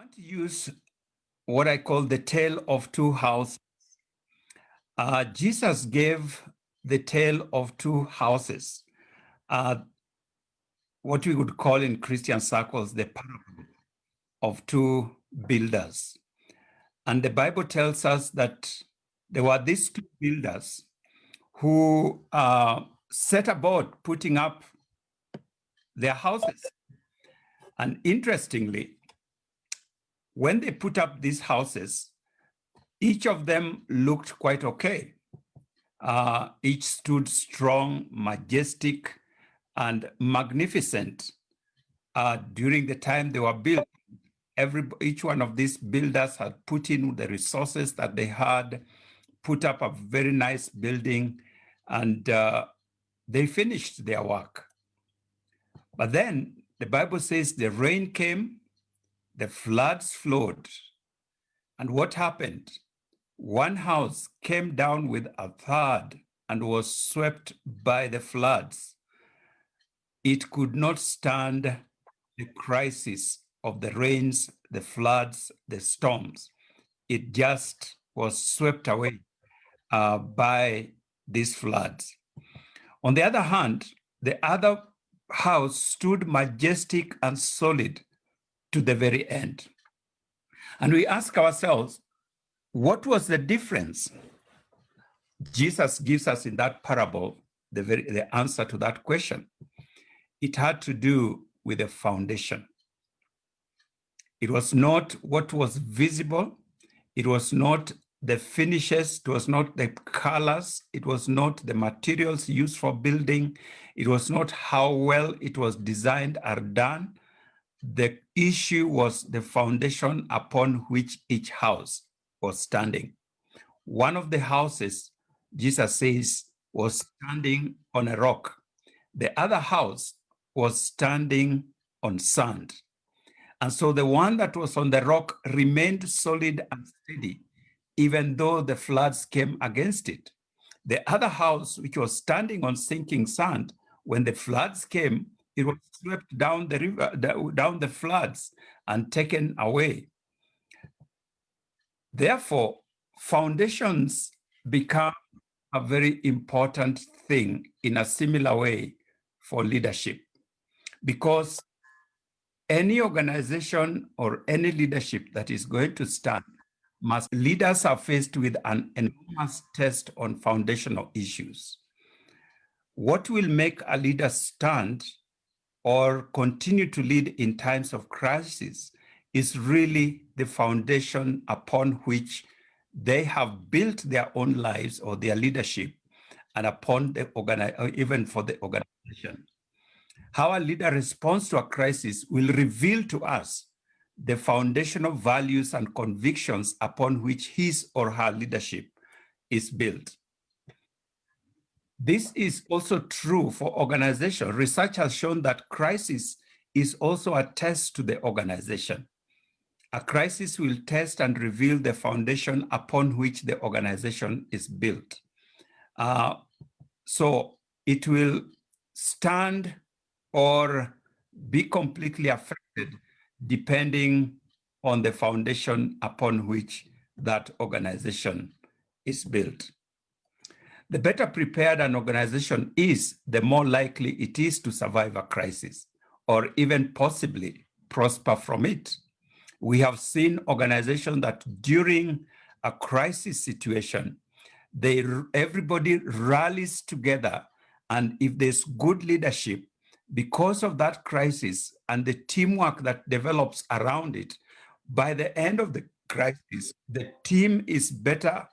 want to use what I call the tale of two houses. Jesus gave the tale of two houses, what we would call in Christian circles the parable of two builders. And the Bible tells us that there were these two builders who set about putting up their houses. And interestingly, when they put up these houses, each of them looked quite okay. Each stood strong, majestic, and magnificent during the time they were built. Each one of these builders had put in the resources that they had, put up a very nice building, and they finished their work. But then the Bible says the rain came, the floods flowed. And what happened? One house came down with a third and was swept by the floods. It could not stand the crisis of the rains, the floods, the storms. It just was swept away by these floods. On the other hand, the other house stood majestic and solid to the very end. And we ask ourselves, what was the difference? Jesus gives us in that parable the answer to that question. It had to do with the foundation. It was not what was visible. It was not the finishes. It was not the colors. It was not the materials used for building. It was not how well it was designed or done. The issue was the foundation upon which each house was standing. One of the houses, Jesus says, was standing on a rock. The other house was standing on sand. And so the one that was on the rock remained solid and steady, even though the floods came against it. The other house, which was standing on sinking sand, when the floods came, it was swept down the river, down the floods and taken away. Therefore, foundations become a very important thing in a similar way for leadership, because any organization or any leadership that is going to stand leaders are faced with an enormous test on foundational issues. What will make a leader stand or continue to lead in times of crisis is really the foundation upon which they have built their own lives or their leadership, and upon the even for the organization. How a leader responds to a crisis will reveal to us the foundational values and convictions upon which his or her leadership is built. This is also true for organization. Research has shown that crisis is also a test to the organization. A crisis will test and reveal the foundation upon which the organization is built. So it will stand or be completely affected depending on the foundation upon which that organization is built. The better prepared an organization is, the more likely it is to survive a crisis or even possibly prosper from it. We have seen organizations that during a crisis situation, everybody rallies together, and if there's good leadership, because of that crisis and the teamwork that develops around it, by the end of the crisis, the team is better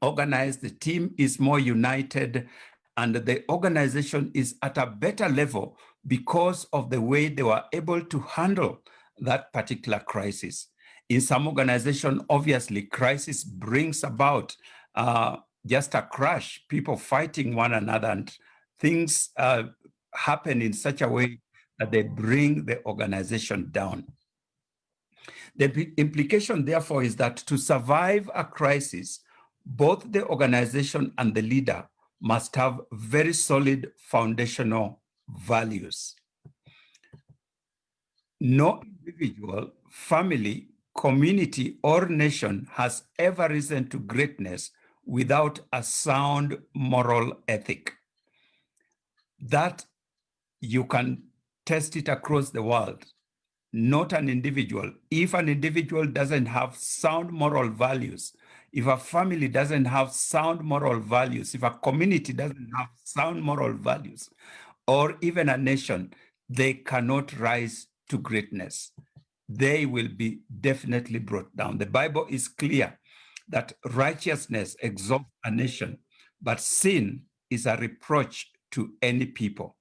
organized, the team is more united, and the organization is at a better level because of the way they were able to handle that particular crisis. In some organization, obviously, crisis brings about just a crash, people fighting one another, and things happen in such a way that they bring the organization down. The implication, therefore, is that to survive a crisis, both the organization and the leader must have very solid foundational values. No individual family, community, or nation has ever risen to greatness without a sound moral ethic. That you can test it across the world, not an individual. If an individual doesn't have sound moral values, if a family doesn't have sound moral values, if a community doesn't have sound moral values, or even a nation, they cannot rise to greatness. They will be definitely brought down. The Bible is clear that righteousness exalts a nation, but sin is a reproach to any people.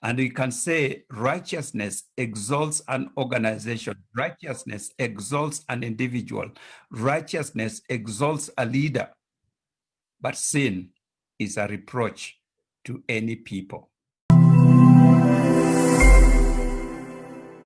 And we can say righteousness exalts an organization, righteousness exalts an individual, righteousness exalts a leader, but sin is a reproach to any people.